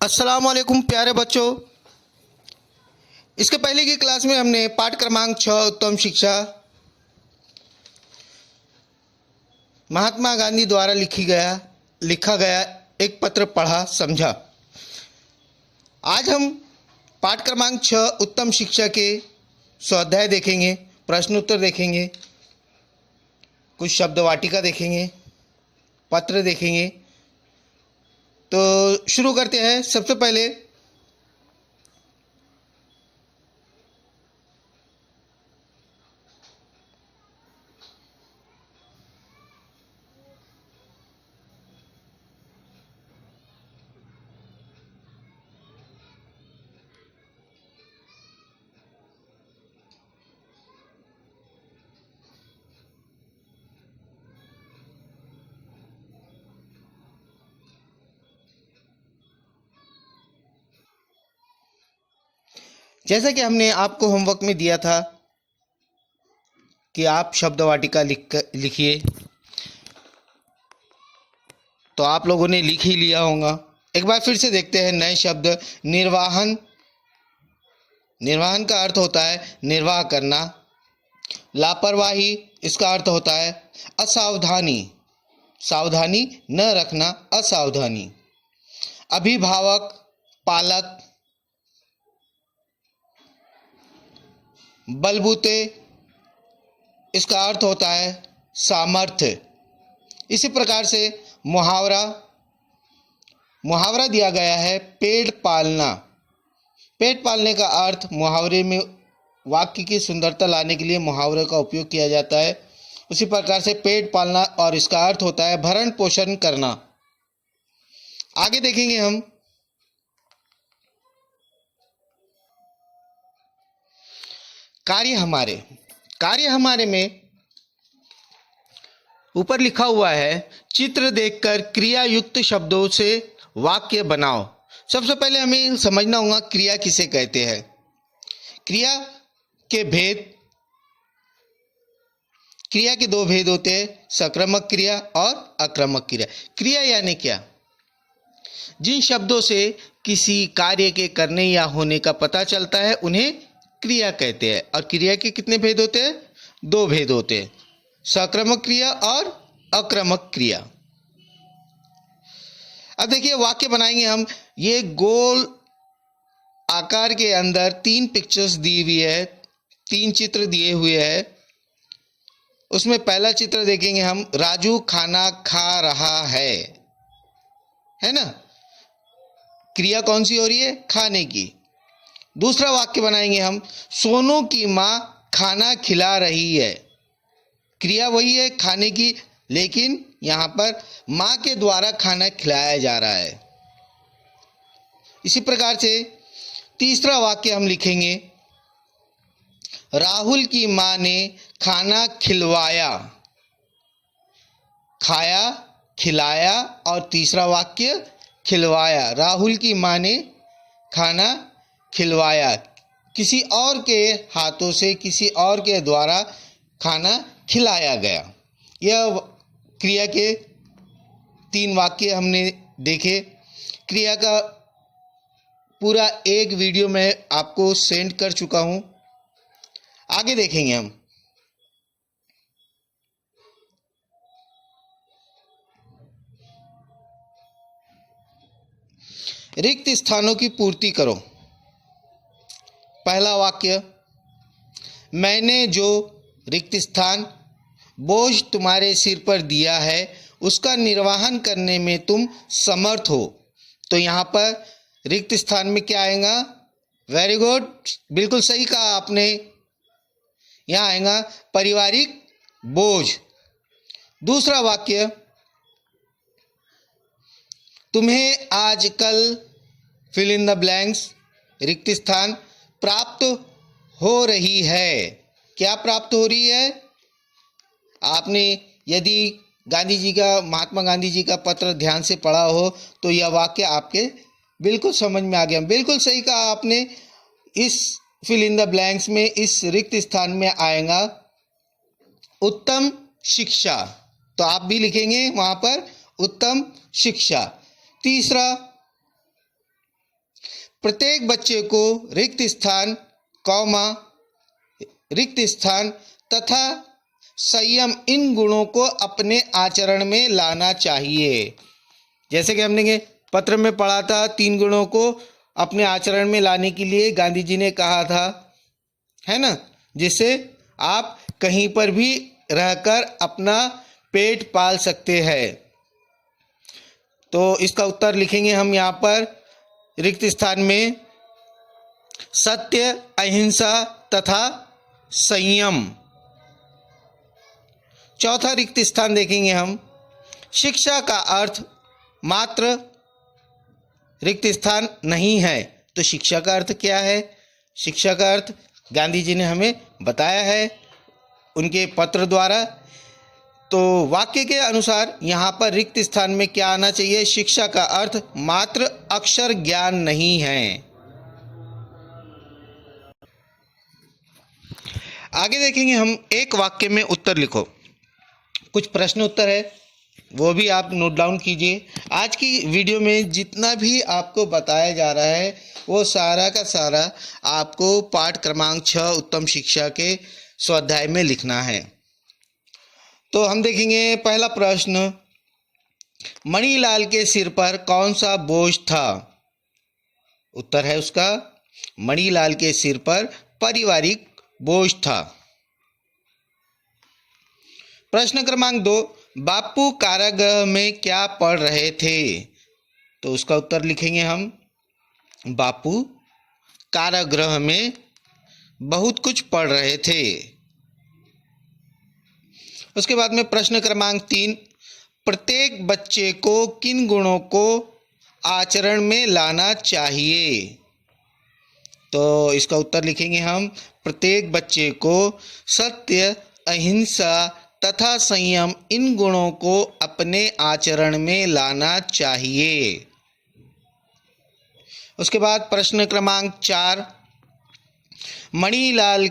अस्सलाम वालेकुम प्यारे बच्चों। इसके पहले की क्लास में हमने पाठ क्रमांक 6 उत्तम शिक्षा महात्मा गांधी द्वारा लिखा गया एक पत्र पढ़ा समझा। आज हम पाठ क्रमांक 6 उत्तम शिक्षा के स्वाध्याय देखेंगे, प्रश्नोत्तर देखेंगे, कुछ शब्द वाटिका देखेंगे, पत्र देखेंगे। तो शुरू करते हैं। सबसे पहले जैसा कि हमने आपको होमवर्क में दिया था कि आप शब्द वाटिका लिखिए, तो आप लोगों ने लिख ही लिया होगा। एक बार फिर से देखते हैं नए शब्द। निर्वाहन। निर्वाहन का अर्थ होता है निर्वाह करना। लापरवाही, इसका अर्थ होता है असावधानी, सावधानी न रखना, असावधानी। अभिभावक, पालक। बलबूते, इसका अर्थ होता है सामर्थ्य। इसी प्रकार से मुहावरा दिया गया है पेट पालना। पेट पालने का अर्थ मुहावरे में वाक्य की सुंदरता लाने के लिए मुहावरे का उपयोग किया जाता है। उसी प्रकार से पेट पालना और इसका अर्थ होता है भरण पोषण करना। आगे देखेंगे हम। कार्य हमारे में ऊपर लिखा हुआ है चित्र देखकर क्रिया युक्त शब्दों से वाक्य बनाओ। सबसे पहले हमें समझना होगा क्रिया किसे कहते हैं। क्रिया के दो भेद होते हैं, सक्रामक क्रिया और आक्रामक क्रिया। क्रिया यानी क्या? जिन शब्दों से किसी कार्य के करने या होने का पता चलता है उन्हें क्रिया कहते हैं। और क्रिया के कितने भेद होते हैं? दो भेद होते हैं, सक्रामक क्रिया और आक्रामक क्रिया। अब देखिए वाक्य बनाएंगे हम। ये गोल आकार के अंदर 3 पिक्चर्स दी हुई है, 3 चित्र दिए हुए हैं। उसमें पहला चित्र देखेंगे हम, राजू खाना खा रहा है ना। क्रिया कौन सी हो रही है? खाने की। दूसरा वाक्य बनाएंगे हम, सोनू की माँ खाना खिला रही है। क्रिया वही है खाने की, लेकिन यहाँ पर माँ के द्वारा खाना खिलाया जा रहा है। इसी प्रकार से तीसरा वाक्य हम लिखेंगे, राहुल की माँ ने खाना खिलवाया। खाया, खिलाया और तीसरा वाक्य खिलवाया। राहुल की माँ ने खाना खिलवाया। किसी और के हाथों से, किसी और के द्वारा खाना खिलाया गया। यह क्रिया के 3 वाक्य हमने देखे। क्रिया का पूरा एक वीडियो मैं आपको सेंड कर चुका हूं। आगे देखेंगे हम। रिक्त स्थानों की पूर्ति करो। पहला वाक्य, मैंने जो रिक्त स्थान बोझ तुम्हारे सिर पर दिया है उसका निर्वहन करने में तुम समर्थ हो। तो यहाँ पर रिक्त स्थान में क्या आएगा? वेरी गुड, बिल्कुल सही कहा आपने। यहाँ आएगा पारिवारिक बोझ। दूसरा वाक्य, तुम्हें आजकल फिल इन द ब्लैंक्स रिक्त स्थान प्राप्त हो रही है। क्या प्राप्त हो रही है? आपने यदि महात्मा गांधी जी का पत्र ध्यान से पढ़ा हो तो यह वाक्य आपके बिल्कुल समझ में आ गया। बिल्कुल सही कहा आपने। इस फिल इन द ब्लैंक्स में, इस रिक्त स्थान में आएगा उत्तम शिक्षा। तो आप भी लिखेंगे वहां पर उत्तम शिक्षा। तीसरा प्रत्येक बच्चे को रिक्त स्थान, कौमा, रिक्त स्थान तथा संयम इन गुणों को अपने आचरण में लाना चाहिए। जैसे कि हमने पत्र में पढ़ा था, 3 गुणों को अपने आचरण में लाने के लिए गांधी जी ने कहा था, है ना, जिससे आप कहीं पर भी रहकर अपना पेट पाल सकते हैं। तो इसका उत्तर लिखेंगे हम यहाँ पर रिक्त स्थान में, सत्य, अहिंसा तथा संयम। चौथा रिक्त स्थान देखेंगे हम, शिक्षा का अर्थ मात्र रिक्त स्थान नहीं है। तो शिक्षा का अर्थ क्या है? शिक्षा का अर्थ गांधी जी ने हमें बताया है उनके पत्र द्वारा। तो वाक्य के अनुसार यहाँ पर रिक्त स्थान में क्या आना चाहिए? शिक्षा का अर्थ मात्र अक्षर ज्ञान नहीं है। आगे देखेंगे हम, एक वाक्य में उत्तर लिखो। कुछ प्रश्न उत्तर है, वो भी आप नोट डाउन कीजिए। आज की वीडियो में जितना भी आपको बताया जा रहा है वो सारा का सारा आपको पाठ क्रमांक 6 उत्तम शिक्षा के स्वाध्याय में लिखना है। तो हम देखेंगे पहला प्रश्न, मणिलाल के सिर पर कौन सा बोझ था? उत्तर है उसका, मणिलाल के सिर पर पारिवारिक बोझ था। प्रश्न क्रमांक 2, बापू कारागृह में क्या पढ़ रहे थे? तो उसका उत्तर लिखेंगे हम, बापू कारागृह में बहुत कुछ पढ़ रहे थे। उसके बाद में प्रश्न क्रमांक 3, प्रत्येक बच्चे को किन गुणों को आचरण में लाना चाहिए? तो इसका उत्तर लिखेंगे हम, प्रत्येक बच्चे को सत्य, अहिंसा तथा संयम इन गुणों को अपने आचरण में लाना चाहिए। उसके बाद प्रश्न क्रमांक 4, मणिलाल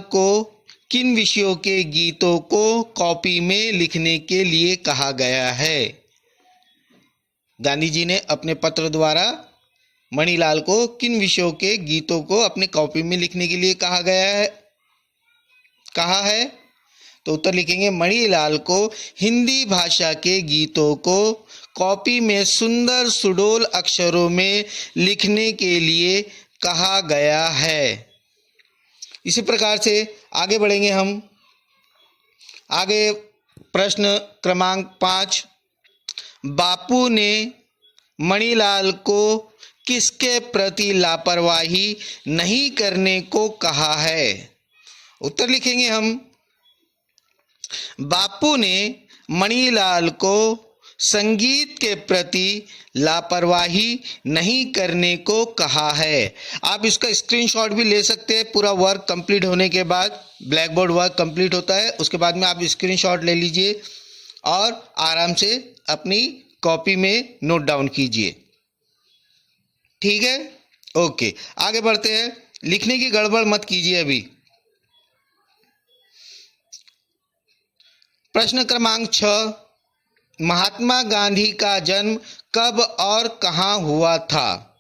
को किन विषयों के गीतों को कॉपी में लिखने के लिए कहा गया है? गांधी जी ने अपने पत्र द्वारा मणिलाल को किन विषयों के गीतों को अपने कॉपी में लिखने के लिए कहा है? तो उत्तर लिखेंगे, मणिलाल को हिंदी भाषा के गीतों को कॉपी में सुंदर सुडौल अक्षरों में लिखने के लिए कहा गया है। इसी प्रकार से आगे बढ़ेंगे हम। आगे प्रश्न क्रमांक 5, बापू ने मणिलाल को किसके प्रति लापरवाही नहीं करने को कहा है? उत्तर लिखेंगे हम, बापू ने मणिलाल को संगीत के प्रति लापरवाही नहीं करने को कहा है। आप इसका स्क्रीनशॉट भी ले सकते हैं। पूरा वर्क कंप्लीट होने के बाद, ब्लैक बोर्ड वर्क कंप्लीट होता है, उसके बाद में आप स्क्रीनशॉट ले लीजिए और आराम से अपनी कॉपी में नोट डाउन कीजिए। ठीक है, ओके, आगे बढ़ते हैं। लिखने की गड़बड़ मत कीजिए अभी। प्रश्न क्रमांक 6, महात्मा गांधी का जन्म कब और कहाँ हुआ था?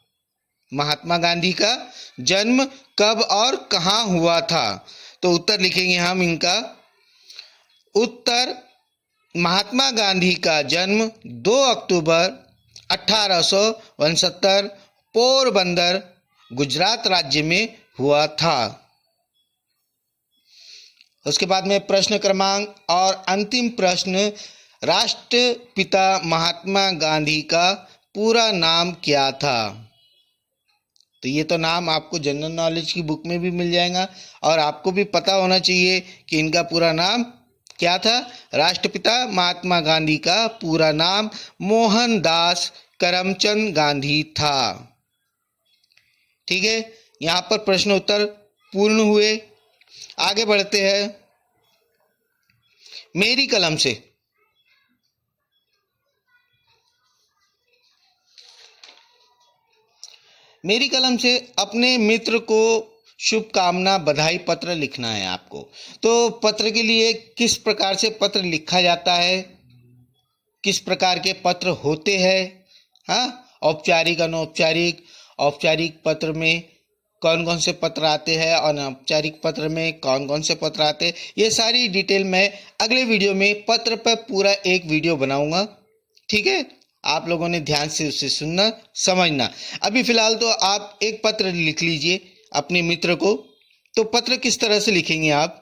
महात्मा गांधी का जन्म कब और कहाँ हुआ था? तो उत्तर लिखेंगे हम इनका। उत्तर, महात्मा गांधी का जन्म 2 अक्टूबर 1869 पोरबंदर, गुजरात राज्य में हुआ था। उसके बाद में प्रश्न क्रमांक और अंतिम प्रश्न, राष्ट्रपिता महात्मा गांधी का पूरा नाम क्या था? तो ये तो नाम आपको जनरल नॉलेज की बुक में भी मिल जाएगा और आपको भी पता होना चाहिए कि इनका पूरा नाम क्या था। राष्ट्रपिता महात्मा गांधी का पूरा नाम मोहनदास करमचंद गांधी था। ठीक है, यहाँ पर प्रश्न उत्तर पूर्ण हुए। आगे बढ़ते हैं। मेरी कलम से अपने मित्र को शुभकामना बधाई पत्र लिखना है आपको। तो पत्र के लिए किस प्रकार से पत्र लिखा जाता है, किस प्रकार के पत्र होते हैं, हाँ, औपचारिक, अनौपचारिक औपचारिक पत्र में कौन कौन से पत्र आते हैं और अनौपचारिक पत्र में कौन कौन से पत्र आते हैं, ये सारी डिटेल मैं अगले वीडियो में पत्र पर पूरा एक वीडियो बनाऊंगा। ठीक है, आप लोगों ने ध्यान से उसे सुनना, समझना। अभी फिलहाल तो आप एक पत्र लिख लीजिए अपने मित्र को। तो पत्र किस तरह से लिखेंगे आप?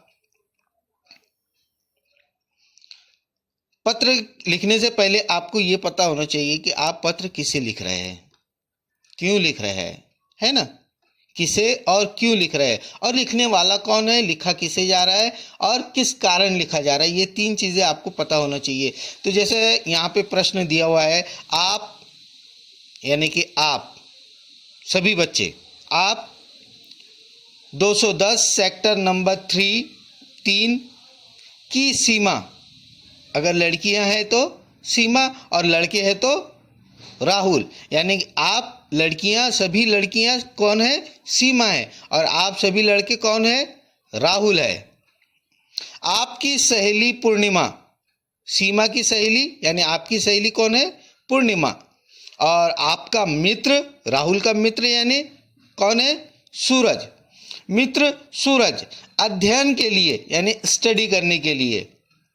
पत्र लिखने से पहले आपको ये पता होना चाहिए कि आप पत्र किसे लिख रहे हैं, क्यों लिख रहे हैं, है ना? किसे और क्यों लिख रहे हैं, और लिखने वाला कौन है, लिखा किसे जा रहा है और किस कारण लिखा जा रहा है, ये 3 चीज़ें आपको पता होना चाहिए। तो जैसे यहाँ पे प्रश्न दिया हुआ है, आप यानी कि आप सभी बच्चे, आप 210 सेक्टर नंबर 3 की सीमा, अगर लड़कियां हैं तो सीमा और लड़के हैं तो राहुल, यानी कि आप लड़कियां, सभी लड़कियां कौन है, सीमा है, और आप सभी लड़के कौन है, राहुल है। आपकी सहेली पूर्णिमा, सीमा की सहेली यानी आपकी सहेली कौन है, पूर्णिमा, और आपका मित्र, राहुल का मित्र यानी कौन है, सूरज। मित्र सूरज अध्ययन के लिए यानी स्टडी करने के लिए,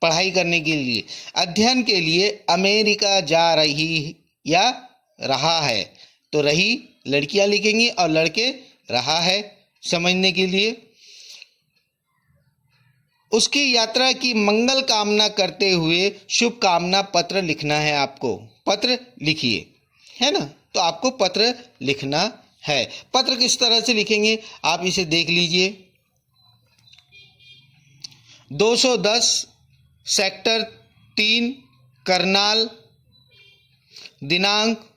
पढ़ाई करने के लिए, अध्ययन के लिए अमेरिका जा रही या रहा है। तो रही लड़कियां लिखेंगी और लड़के रहा है, समझने के लिए। उसकी यात्रा की मंगल कामना करते हुए शुभकामना पत्र लिखना है आपको। पत्र लिखिए, है ना? तो आपको पत्र लिखना है। पत्र किस तरह से लिखेंगे आप इसे देख लीजिए। 210 सेक्टर 3 करनाल, दिनांक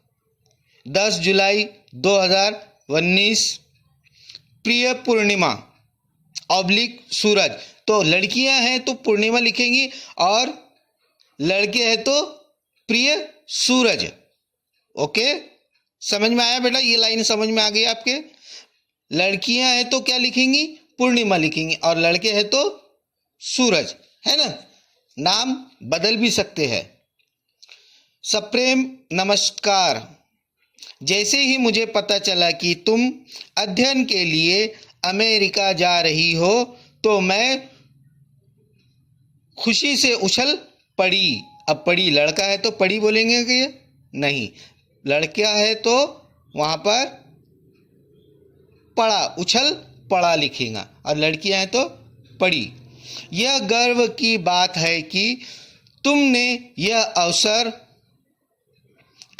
10 जुलाई 2019, प्रिय पूर्णिमा ऑब्लिक सूरज। तो लड़कियां हैं तो पूर्णिमा लिखेंगी और लड़के हैं तो प्रिय सूरज। ओके, समझ में आया बेटा? ये लाइन समझ में आ गई आपके? लड़कियां हैं तो क्या लिखेंगी, पूर्णिमा लिखेंगी, और लड़के हैं तो सूरज, है ना? नाम बदल भी सकते हैं। सप्रेम नमस्कार, जैसे ही मुझे पता चला कि तुम अध्ययन के लिए अमेरिका जा रही हो तो मैं खुशी से उछल पड़ी। अब पड़ी लड़का है तो पड़ी बोलेंगे कि नहीं, लड़का है तो वहाँ पर पड़ा, उछल पड़ा लिखेगा, और लड़कियां हैं तो पड़ी। यह गर्व की बात है कि तुमने यह अवसर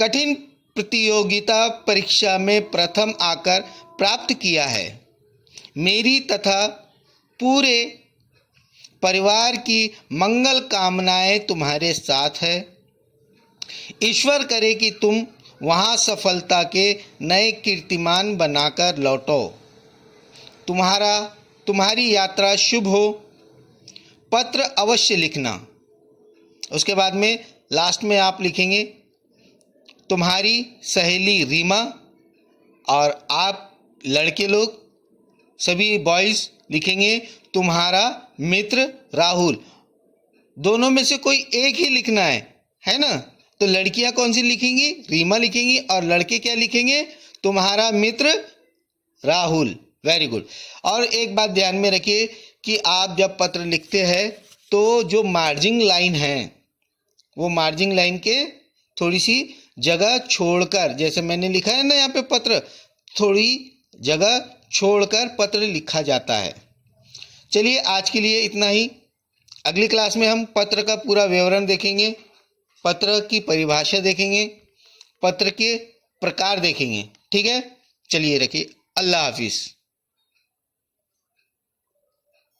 कठिन प्रतियोगिता परीक्षा में प्रथम आकर प्राप्त किया है। मेरी तथा पूरे परिवार की मंगल कामनाएं तुम्हारे साथ है। ईश्वर करे कि तुम वहां सफलता के नए कीर्तिमान बनाकर लौटो। तुम्हारी यात्रा शुभ हो। पत्र अवश्य लिखना। उसके बाद में लास्ट में आप लिखेंगे तुम्हारी सहेली रीमा, और आप लड़के लोग सभी बॉयज़ लिखेंगे तुम्हारा मित्र राहुल। दोनों में से कोई एक ही लिखना है ना? तो लड़कियां कौन सी लिखेंगी, रीमा लिखेंगी, और लड़के क्या लिखेंगे, तुम्हारा मित्र राहुल। Very good. और एक बात ध्यान में रखिए कि आप जब पत्र लिखते हैं तो जो मार्जिंग लाइन है वो मार्जिंग लाइन के थोड़ी सी जगह छोड़कर, जैसे मैंने लिखा है ना यहाँ पे पत्र, थोड़ी जगह छोड़कर पत्र लिखा जाता है। चलिए आज के लिए इतना ही। अगली क्लास में हम पत्र का पूरा विवरण देखेंगे, पत्र की परिभाषा देखेंगे, पत्र के प्रकार देखेंगे। ठीक है, चलिए रखिए। अल्लाह हाफिज़।